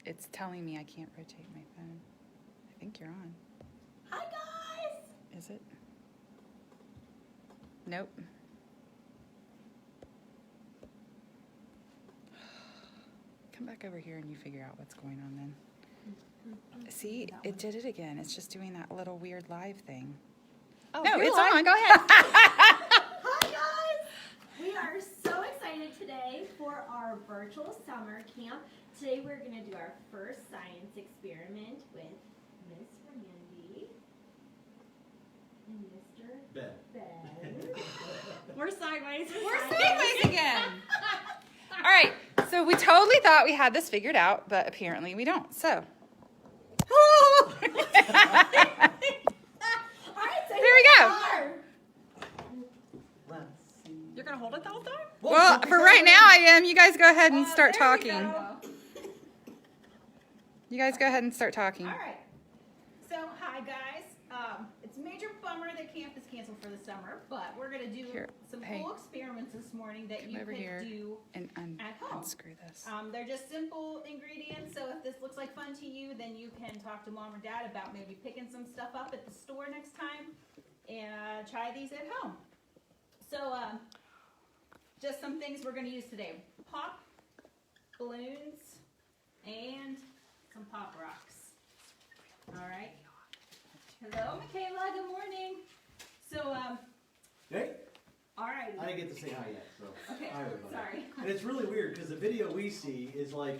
it's telling me I can't rotate my phone. I think you're on. Hi guys! Is it? Nope. Come back over here and you figure out what's going on then. See, it did it again. It's just doing that little weird live thing. Oh, No, it's live. on. Go ahead. Hi guys! We are so excited today for our virtual summer camp. Today we're going to do our first science experiment with Miss Randy and Mr. Ben. We're sideways. We're sideways again. All right. So we totally thought we had this figured out, but apparently we don't. So. All right, so There we go. You're going to hold it the whole time? Well, for right now I am. You guys go ahead and start There we talking. go. You guys go ahead and start talking. All right. So, hi guys. It's a major bummer that camp is canceled for the summer, but we're going to do Here, some hey. cool experiments this morning that Come you over could here. do And at home. unscrew this. They're just simple ingredients, so if this looks like fun to you, then you can talk to mom or dad about maybe picking some stuff up at the store next time and try these at home. So, just some things we're going to use today. Pop, balloons, and some pop rocks. All right. Hello, Michaela. Good morning. So, Hey, all right. I didn't get to say hi yet, so. Okay, Hi, everybody. sorry. And it's really weird because the video we see is like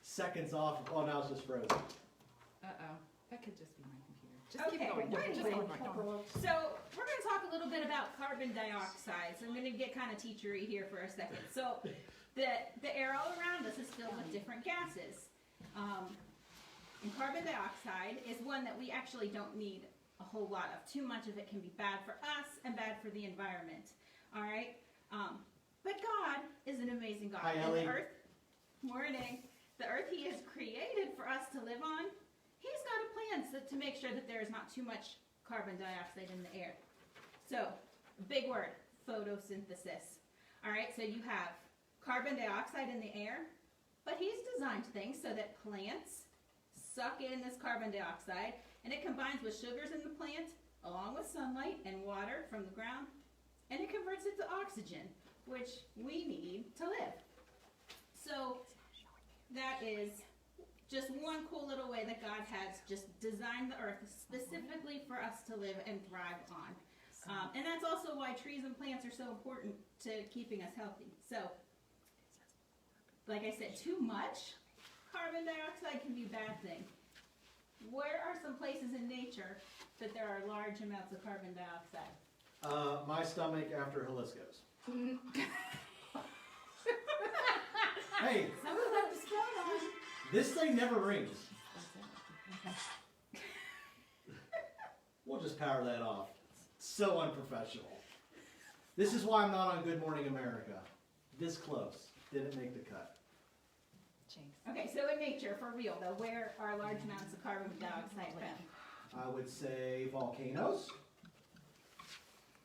seconds off. Oh, now it's just frozen. Uh-oh. That could just be my computer. Just Okay, keep going. we're Just gonna keep do going. So we're going to talk a little bit about carbon dioxide. So I'm going to get kind of teachery here for a second. So the air all around us is filled with different gases. And carbon dioxide is one that we actually don't need a whole lot of. Too much of it can be bad for us and bad for the environment. All right? But God is an amazing God. Hi, And Ellie. the earth, morning, the earth He has created for us to live on, He's got a plan to make sure that there is not too much carbon dioxide in the air. So, big word, photosynthesis. All right, so you have carbon dioxide in the air, but He's designed things so that plants suck in this carbon dioxide, and it combines with sugars in the plant, along with sunlight and water from the ground, and it converts it to oxygen, which we need to live. So, that is just one cool little way that God has just designed the earth specifically for us to live and thrive on. And that's also why trees and plants are so important to keeping us healthy. So, like I said, too much carbon dioxide can be a bad thing. Where are some places in nature that there are large amounts of carbon dioxide? My stomach after Jalisco's. Hey, Someone left a stone on. this thing never rings. We'll just power that off. So unprofessional. This is why I'm not on Good Morning America. This close. Didn't make the cut. Okay, so in nature, for real though, where are large amounts of carbon dioxide found? I would say volcanoes,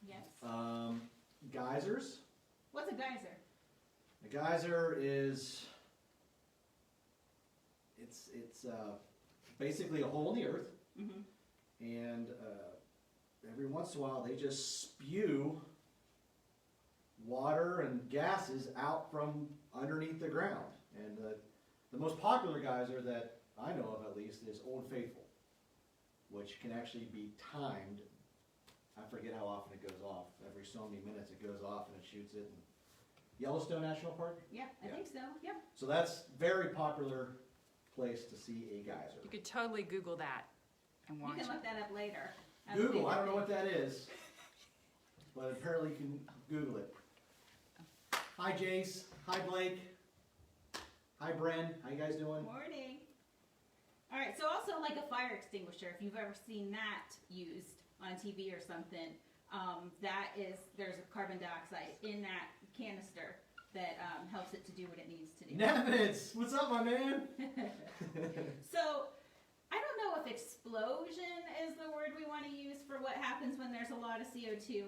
Yes. geysers. What's a geyser? A geyser is it's basically a hole in the earth, Mm-hmm. and every once in a while they just spew water and gases out from underneath the ground. And the most popular geyser that I know of, at least, is Old Faithful, which can actually be timed. I forget how often it goes off. Every so many minutes it goes off and it shoots it. And Yellowstone National Park? Yeah, I Yeah. think so. Yep. So that's very popular place to see a geyser. You could totally Google that and You watch can it. look that up later. That's a Google, big I don't know thing. what that is, but apparently you can Google it. Hi Jace, hi Blake, hi Bren, how you guys doing? Morning. All right, so also like a fire extinguisher, if you've ever seen that used on TV or something, there's a carbon dioxide in that canister that helps it to do what it needs to do. Nevitz, what's up my man? So, I don't know if explosion is the word we want to use for what happens when there's a lot of CO2,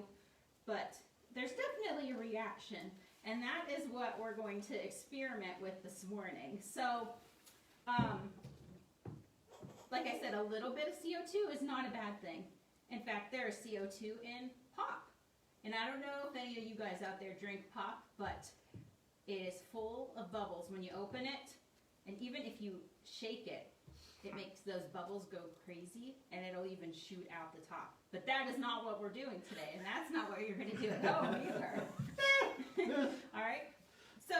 but there's definitely a reaction. And that is what we're going to experiment with this morning. So, like I said, a little bit of CO2 is not a bad thing. In fact, there is CO2 in pop. And I don't know if any of you guys out there drink pop, but it is full of bubbles when you open it. And even if you shake it, it makes those bubbles go crazy, and it'll even shoot out the top. But that is not what we're doing today, and that's not what you're going to do at home either. All right? So,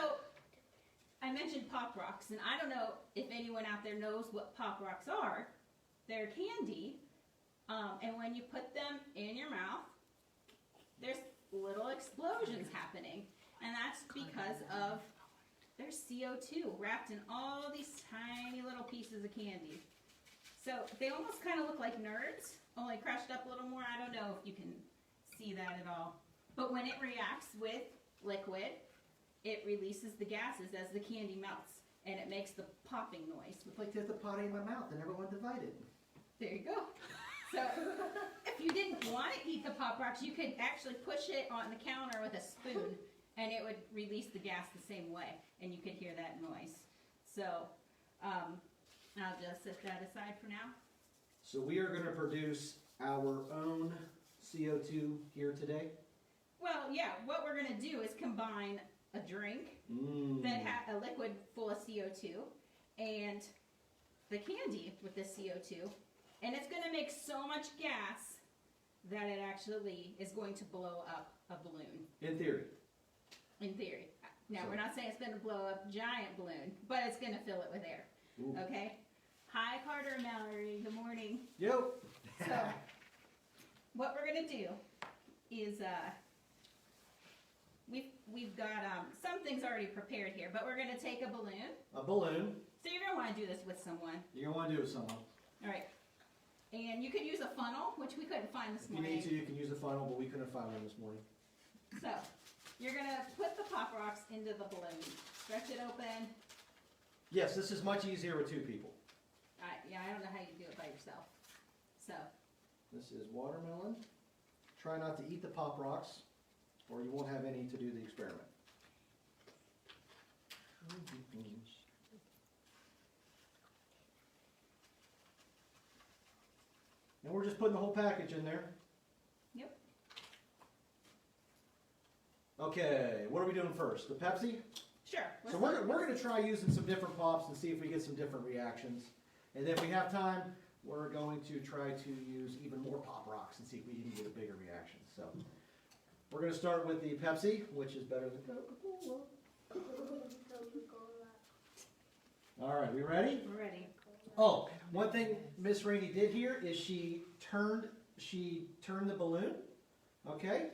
I mentioned Pop Rocks, and I don't know if anyone out there knows what Pop Rocks are. They're candy, and when you put them in your mouth, there's little explosions happening, and that's because of there's CO2 wrapped in all these tiny little pieces of candy. So they almost kind of look like nerds, only crushed up a little more. I don't know if you can see that at all. But when it reacts with liquid, it releases the gases as the candy melts, and it makes the popping noise. It's like there's the potty in my mouth and everyone divided. There you go. So if you didn't want to eat the Pop Rocks, you could actually push it on the counter with a spoon, and it would release the gas the same way, and you could hear that noise. So I'll just set that aside for now. So we are going to produce our own CO2 here today. Well, yeah, what we're going to do is combine a drink that has a liquid full of CO2 and the candy with the CO2, and it's going to make so much gas that it actually is going to blow up a balloon. In theory. In theory. Now, So- we're not saying it's going to blow up a giant balloon, but it's going to fill it with air. Ooh. Okay? Hi, Carter and Mallory. Good morning. Yo. So, what we're going to do is, we've got some things already prepared here, but we're going to take a balloon. A balloon. So you're going to want to do this with someone. You're going to want to do it with someone. All right. And you could use a funnel, which we couldn't find this If you morning. need to, you can use a funnel, but we couldn't find one this morning. So, you're going to put the Pop Rocks into the balloon. Stretch it open. Yes, this is much easier with two people. Yeah, I don't know how you do it by yourself. So, This is watermelon. Try not to eat the Pop Rocks, or you won't have any to do the experiment. And we're just putting the whole package in there. Yep. Okay, what are we doing first? The Pepsi? sure. So we're going to try using some different pops and see if we get some different reactions. And then if we have time, we're going to try to use even more Pop Rocks and see if we can get a bigger reaction. So we're going to start with the Pepsi, which is better than Coca-Cola. All right, we ready? We're ready. Oh, one thing Miss Rainey did here is she turned the balloon, okay?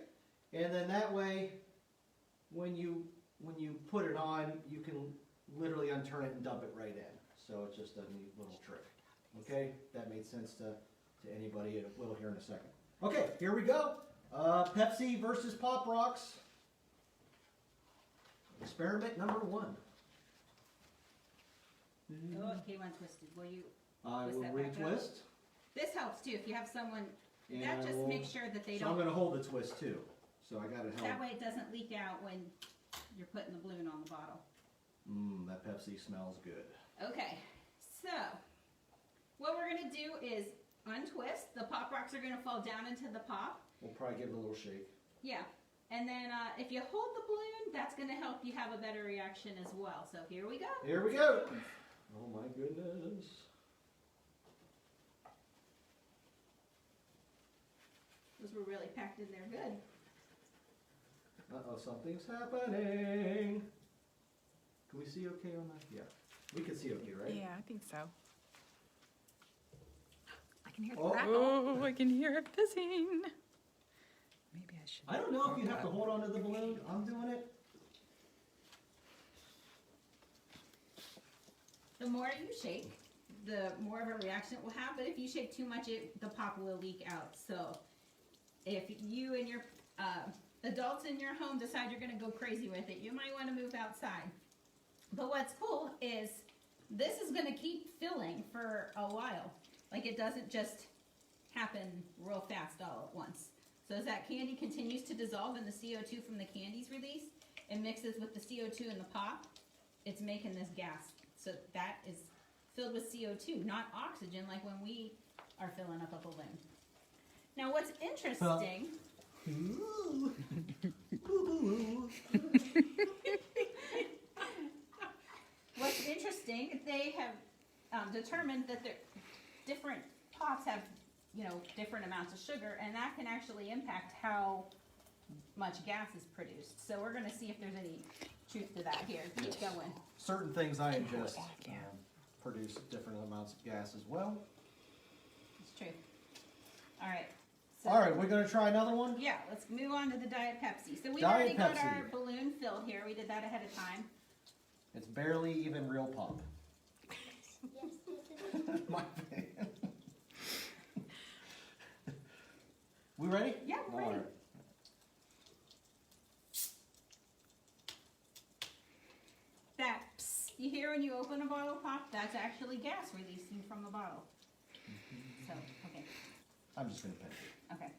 And then that way, when you put it on, you can literally unturn it and dump it right in. So it's just a neat little trick. Okay, that made sense to anybody. It will here in a second. Okay, here we go. Pepsi versus Pop Rocks. Experiment number 1. Oh, it came untwisted. Will you? I Twist will that back up. retwist. This helps too. If you have someone, And that I just will- makes sure that they So I'm don't. going to hold the twist too. So I got it held. That way it doesn't leak out when you're putting the balloon on the bottle. That Pepsi smells good. Okay, so what we're gonna do is untwist. The Pop Rocks are gonna fall down into the pop. We'll probably give it a little shake. Yeah, and then if you hold the balloon, that's gonna help you have a better reaction as well. So here we go. Here we go. Oh my goodness. Those were really packed in there good. Uh-oh, something's happening. Can we see okay on that? Yeah. We can see okay, right? Yeah, I think so. I can hear the Oh. crackle. Oh, I can hear it fizzing. Maybe I should. I don't know if you have to hold onto the balloon. I'm doing it. The more you shake, the more of a reaction it will have. But if you shake too much, the pop will leak out. So if you and your adults in your home decide you're going to go crazy with it, you might want to move outside. But what's cool is this is going to keep filling for a while. Like it doesn't just happen real fast all at once. So as that candy continues to dissolve and the CO2 from the candy's released, it mixes with the CO2 in the pop, it's making this gas. So that is filled with CO2, not oxygen like when we are filling up a balloon. Now what's interesting, what's interesting, they have determined that different pops have, you know, different amounts of sugar, and that can actually impact how much gas is produced. So we're going to see if there's any truth to that here. Keep going. Certain things I ingest Yeah. produce different amounts of gas as well. It's true. All right. So, All right, we're gonna try another one. yeah, let's move on to the Diet Pepsi. So we Diet already got Pepsi. our balloon filled here. We did that ahead of time. It's barely even real pop. My bad. We ready? Yeah, we're All ready. right. That psst you hear when you open a bottle pop, that's actually gas releasing from the bottle. So, okay, I'm just gonna pinch it. okay.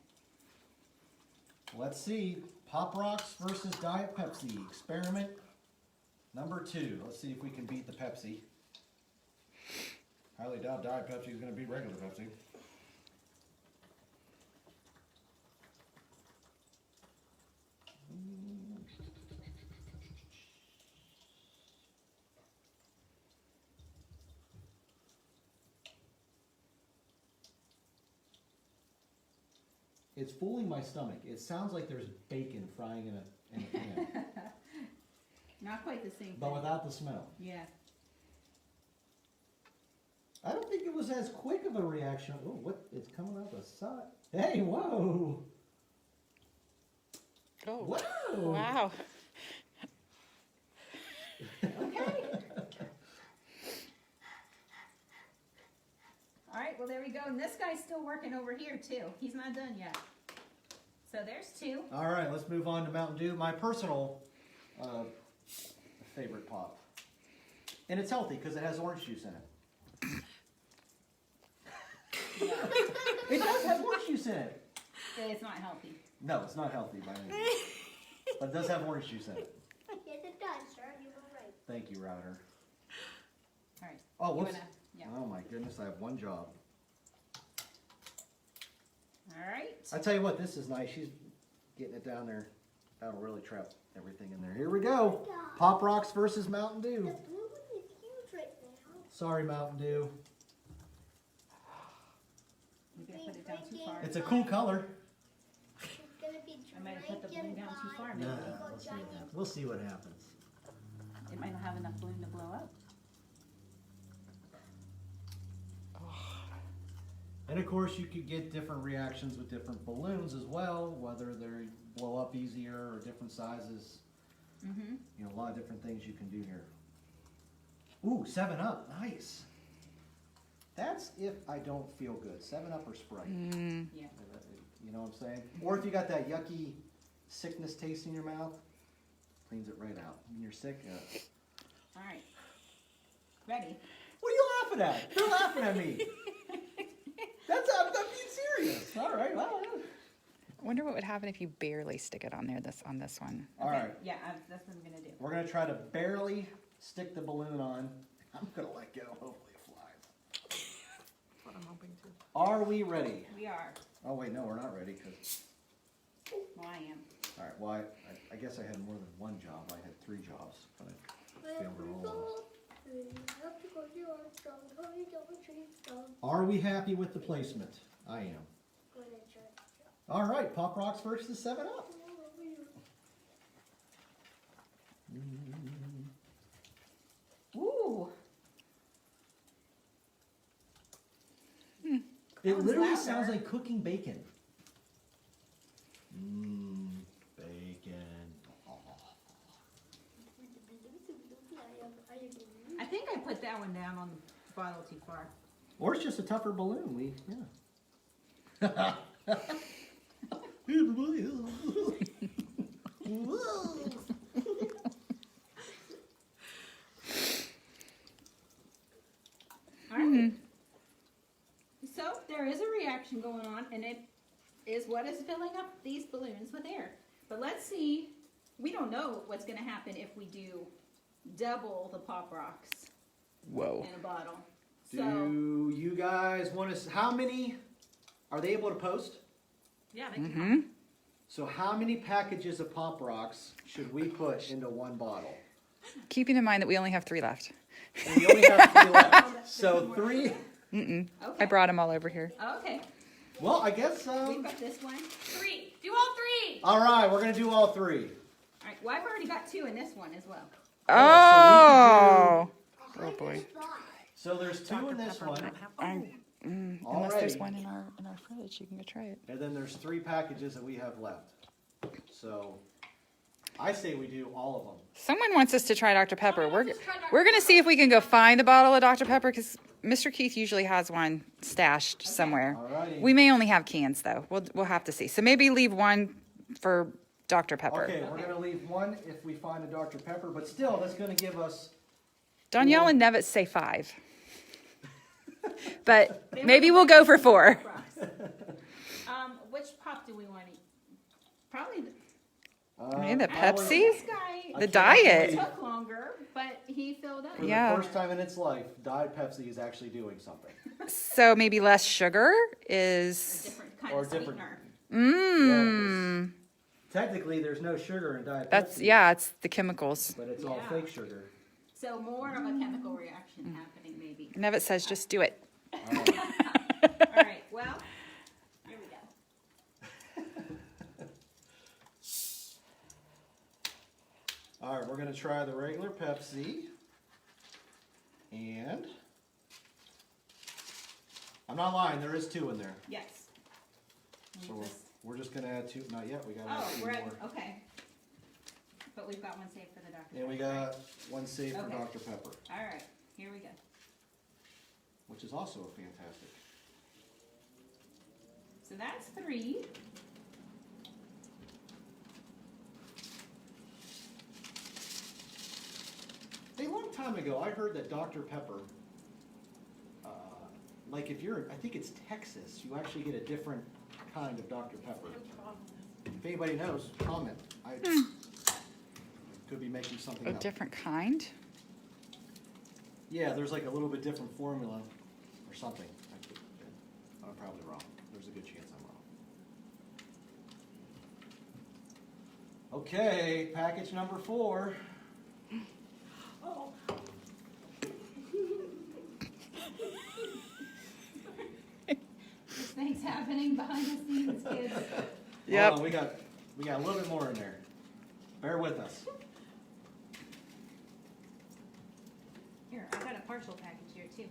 Let's see. Pop Rocks versus Diet Pepsi. Experiment number 2. Let's see if we can beat the Pepsi. Highly doubt Diet Pepsi is gonna beat regular Pepsi. It's fooling my stomach. It sounds like there's bacon frying in a pan, Not quite the same but thing. without the smell. Yeah. I don't think it was as quick of a reaction. Oh, what? It's coming out the side. Hey, whoa! Oh, Whoa! wow. Okay. All right, well, there we go. And this guy's still working over here, too. He's not done yet. So there's 2. All right, let's move on to Mountain Dew, my personal favorite pop. And it's healthy because it has orange juice in it. It does have orange juice in it. It's not healthy. No, it's not healthy by any means. But it does have orange juice in it. Yes, it does, sir. You were right. Thank you, Router. All right. Oh, You whoops. wanna- yeah. Oh my goodness, I have one job. All right. I tell you what, this is nice. She's getting it down there. That'll really trap everything in there. Here we go. Pop Rocks versus Mountain The Dew. blue one is huge right now. Sorry, Mountain Dew. You gonna put it down too far? It's a cool color. It's gonna be I might have put the balloon down too far, drinking maybe. by we'll see what happens. We'll see what happens. It might not have enough balloon to blow up. And of course, you could get different reactions with different balloons as well, whether they blow up easier or different sizes. Mm-hmm. You know, a lot of different things you can do here. Ooh, 7-Up, nice. That's if I don't feel good. 7-Up or Sprite. Yeah. You know what I'm saying? Or if you got that yucky sickness taste in your mouth, cleans it right out. When you're sick, All right. Ready? what are you laughing at? They're laughing at me. I'm being serious. All right, well. I wonder what would happen if you barely stick it on there on this one. All Okay. right, Yeah, that's what I'm gonna do. we're gonna try to barely stick the balloon on. I'm gonna let go. Hopefully it flies. That's what I'm hoping to. Are we ready? We are. Oh wait, no, we're not ready. Cause Well, I am. all right, well I guess I had more than one job. I had 3 jobs, but I failed her all. Are we happy with the placement? I am. All right, Pop Rocks versus 7-Up. Ooh. It Sounds literally louder. sounds like cooking bacon. Bacon. I think I put that one down on the bottle too far. Or it's just a tougher balloon. Yeah. All right. So there is a reaction going on, and it is what is filling up these balloons with air. But let's see we don't know what's going to happen if we do double the Pop Rocks Whoa. in a bottle. So, Do you guys want to? How many are they able to post? yeah, they can. Mm-hmm. So how many packages of Pop Rocks should we put into one bottle? Keeping in mind that we only have 3 left. And we only have 3 left. So 3. Mm-mm. Okay. I brought them all over here. Okay. Well, I guess. We've got this one. 3. Do all 3. All right, we're gonna do all 3. All right. Well, I've already got 2 in this one as well. Oh. Oh boy. So there's 2 in this one, Unless there's Alrighty. one in our fridge, you can go try it. and then there's 3 packages that we have left. So I say we do all of them. Someone wants us to try Dr. Pepper. We're gonna see if we can go find a bottle of Dr. Pepper because Mr. Keith usually has one stashed somewhere. Alrighty. We may only have cans though. We'll have to see. So maybe leave one for Dr. Pepper. Okay, we're gonna leave 1 if we find a Dr. Pepper, but still, that's gonna give us. Danielle and Nevitz say 5. But maybe we'll go for 4. Rocks. Which pop do we want to eat? Probably Maybe the I was- Pepsi? this guy. The can't diet. believe- Took longer, but he filled up. For Yeah. the first time in its life, Diet Pepsi is actually doing something. So maybe less sugar A is. different kind Or of different- sweetener. Mmm. Technically, there's no sugar in Diet That's Pepsi. yeah. It's the chemicals. But it's all Yeah. fake sugar. So more of a chemical reaction happening, maybe. Nevitz says just do it. All right. All right. Well, here we go. All right, we're gonna try the regular Pepsi. And I'm not lying, there is 2 in there. Yes. So Let me just- we're just gonna add 2. Not yet. We gotta Oh, add 2 we're more. at, okay. But we've got one saved for the doctor. And we got 1 saved for Okay. Dr. Pepper, All right. Here we go. which is also a fantastic. So that's 3. A long time ago, I heard that Dr. Pepper, like if you're, I think it's Texas, you actually get a different kind of Dr. Pepper. If anybody knows, comment. I could be making something A up. different kind. Yeah, there's like a little bit different formula or something. I'm probably wrong. There's a good chance I'm wrong. Okay, package number 4. Oh. This thing's happening behind the scenes, kids. Yep. Hold on, we got a little bit more in there. Bear with us. Here, I got a partial package here too.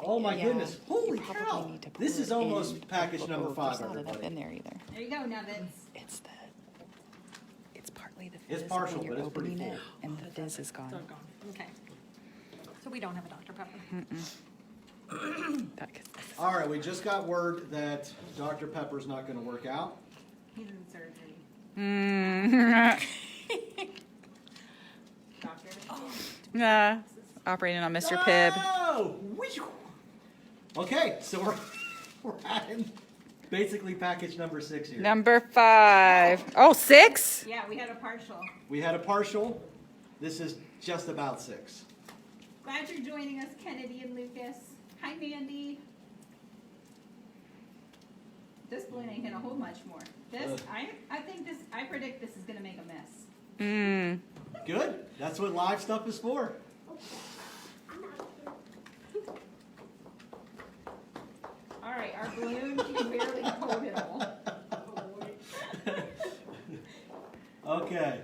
Oh my Yeah. goodness! Holy You probably cow! need to This pour is it almost in. package number 5, There's not enough in everybody. there either. There you go, Nevitz. It's the. It's partly the It's fizz partial, when you're but it's pretty opening full. it, and the fizz is gone. Okay. So we don't have a Dr. Pepper. That- All right, we just got word that Dr. Pepper's not going to work out. He's in surgery. Mm. Doctor. Nah. Operating on Mr. Pibb. Oh! Okay, so we're adding basically package number 6 here. Number 5. Oh, 6? Yeah, we had a partial. We had a partial. This is just about 6. Glad you're joining us, Kennedy and Lucas. Hi, Mandy. This balloon ain't gonna hold much more. This, I think this, I predict this is gonna make a mess. Mmm. Good. That's what live stuff is for. All right, our balloon can barely hold it all. Okay.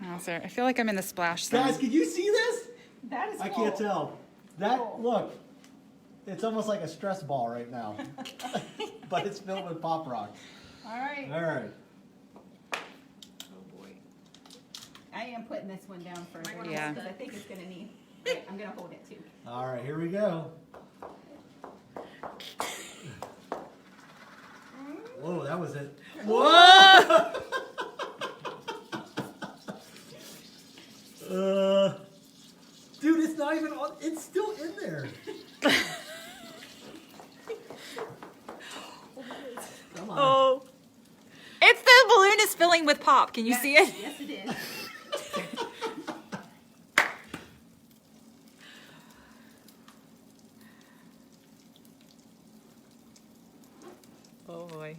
Oh, sorry. I feel like I'm in the splash zone. Guys, can you see this? That is I full. can't tell. That, look, it's almost like a stress ball right now. But it's filled with Pop Rocks. All right. All right. Oh boy. I am putting this one down further. Yeah. Because I think it's gonna need. Wait, I'm gonna hold it too. All right, here we go. Whoa, that was it. Whoa! Dude, it's not even on. It's still in there. Come on. Oh. It's the balloon filling with pop. Can you see it? Yes, it is. Oh boy.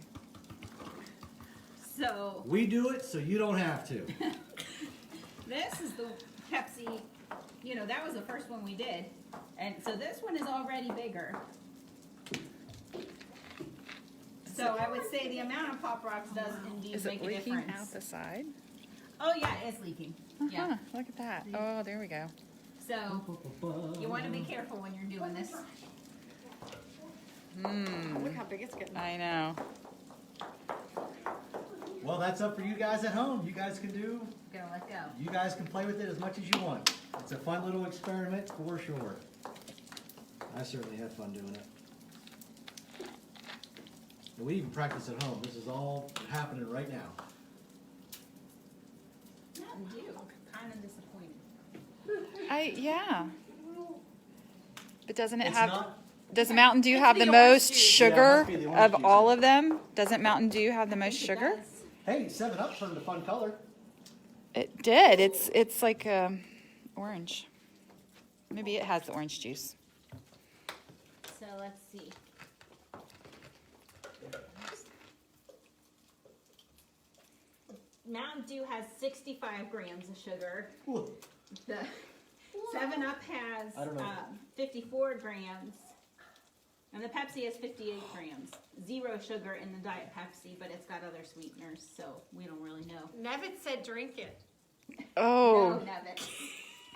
So We do it so you don't have to. this is the Pepsi, you know, that was the first one we did. And so this one is already bigger. So I would say the amount of Pop Rocks does indeed Is make it a leaking difference. out the side? Oh yeah, it's leaking. Yeah. Uh-huh, look at that. Oh, there we go. So you want to be careful when you're doing this. Look how big it's getting. I know. Well, that's up for you guys at home. You guys can do, Gonna let go. you guys can play with it as much as you want. It's a fun little experiment for sure. I certainly had fun doing it. And we even practice at home. This is all happening right now. Mountain Dew. Kind of disappointed. Yeah. But doesn't it It's have, not, does Mountain Dew It's have the the orange most juice. sugar Yeah, it must be the orange of juice. all of them? Doesn't Mountain Dew have the most I think it sugar? does. hey, 7-Up turned a fun color. It did. It's like orange. Maybe it has the orange juice. So let's see. Mountain Dew has 65 grams of sugar. Ooh. The 7-Up has I don't know. 54 grams. And the Pepsi has 58 grams. Zero sugar in the Diet Pepsi, but it's got other sweeteners, so we don't really know. Nevit said drink it. Oh, No, Nevit.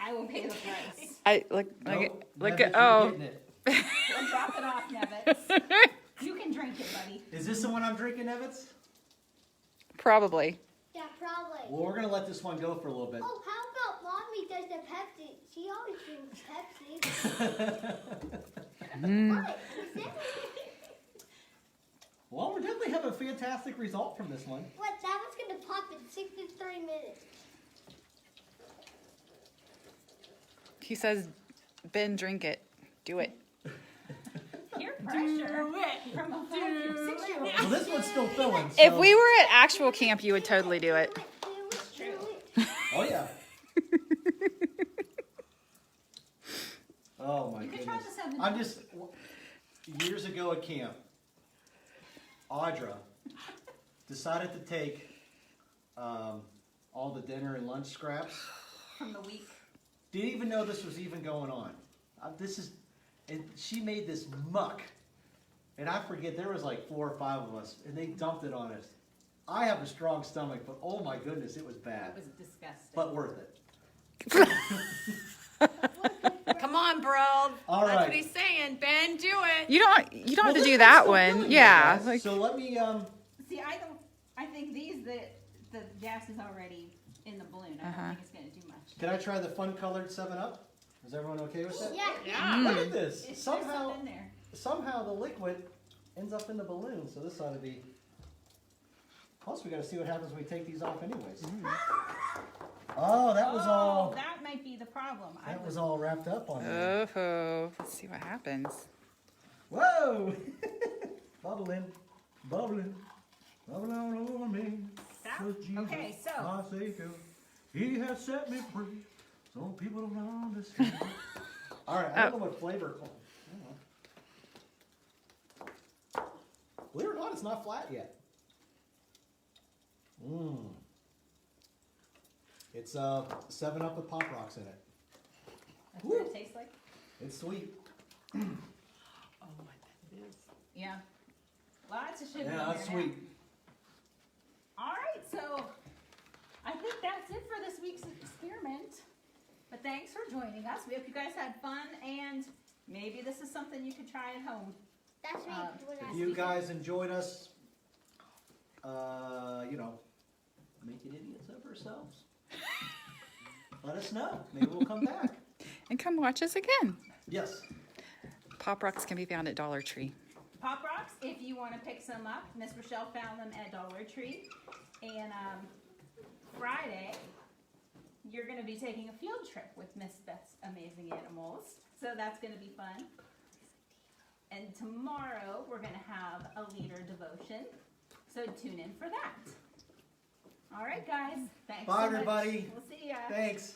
I will pay the price. I look Nope, look Nevitz, at you're oh. getting it. We'll drop it off, Nevit. You can drink it, buddy. Is this the one I'm drinking, Evans? Probably. Yeah, probably. Well, we're gonna let this one go for a little bit. Oh, how about Mommy does the Pepsi? She always drinks Pepsi. What? Well, we're definitely having a fantastic result from this one. What? That was gonna pop in 63 minutes. He says, Ben, drink it. Do it. Peer pressure from a 5 or 6-year-old. Well, this one's still filling. If so- we were at actual camp, you would totally do it. Oh yeah. Oh my You can try goodness. the 7-Up. I'm just years ago at camp, Audra decided to take all the dinner and lunch scraps. From the week. Didn't even know this was even going on. And she made this muck. And I forget, there was like 4 or 5 of us, and they dumped it on us. I have a strong stomach, but oh my goodness, it was bad. It was disgusting. But worth it. Come on, bro. All That's right. what he's saying. Ben, do it. You don't have Well, to this do one's that still one. filling, Yeah. guys. Like, So let me, See, I think the gas is already in the balloon. I don't think it's going to do much. can I try the fun colored 7-Up? Is everyone okay with that? Yeah. Yeah. Look at this. There's Somehow, stuff in there. somehow the liquid ends up in the balloon, so this ought to be. Plus, we got to see what happens when we take these off, anyways. Oh, that was all. That might be the problem. That was all wrapped up on there. oh, let's see what happens. Whoa! bubbling, bubbling, bubbling all over me. That- 'Cause Jesus, okay, so- my Savior, He has set me free. Some people don't understand. All right, I don't know what flavor. I don't know. Believe it or not, it's not flat yet. Mmm. It's 7-Up with Pop Rocks in it. That's what it tastes like? It's sweet. Oh, I bet it is. Yeah. Lots of sugar in Yeah, there that's now. sweet. All right, so I think that's it for this week's experiment. But thanks for joining us. We hope you guys had fun, and maybe this is something you could try at home. That's me. When I If you guys enjoyed us, you know, making idiots of ourselves, let us know. Maybe we'll come back. And come watch us again. Yes. Pop Rocks can be found at Dollar Tree. Pop Rocks, if you want to pick some up, Miss Rochelle found them at Dollar Tree. And Friday, you're going to be taking a field trip with Miss Beth's Amazing Animals. So that's going to be fun. And tomorrow, we're going to have a leader devotion. So tune in for that. All right, guys. Thanks Bye, so much. everybody. We'll see ya. Thanks.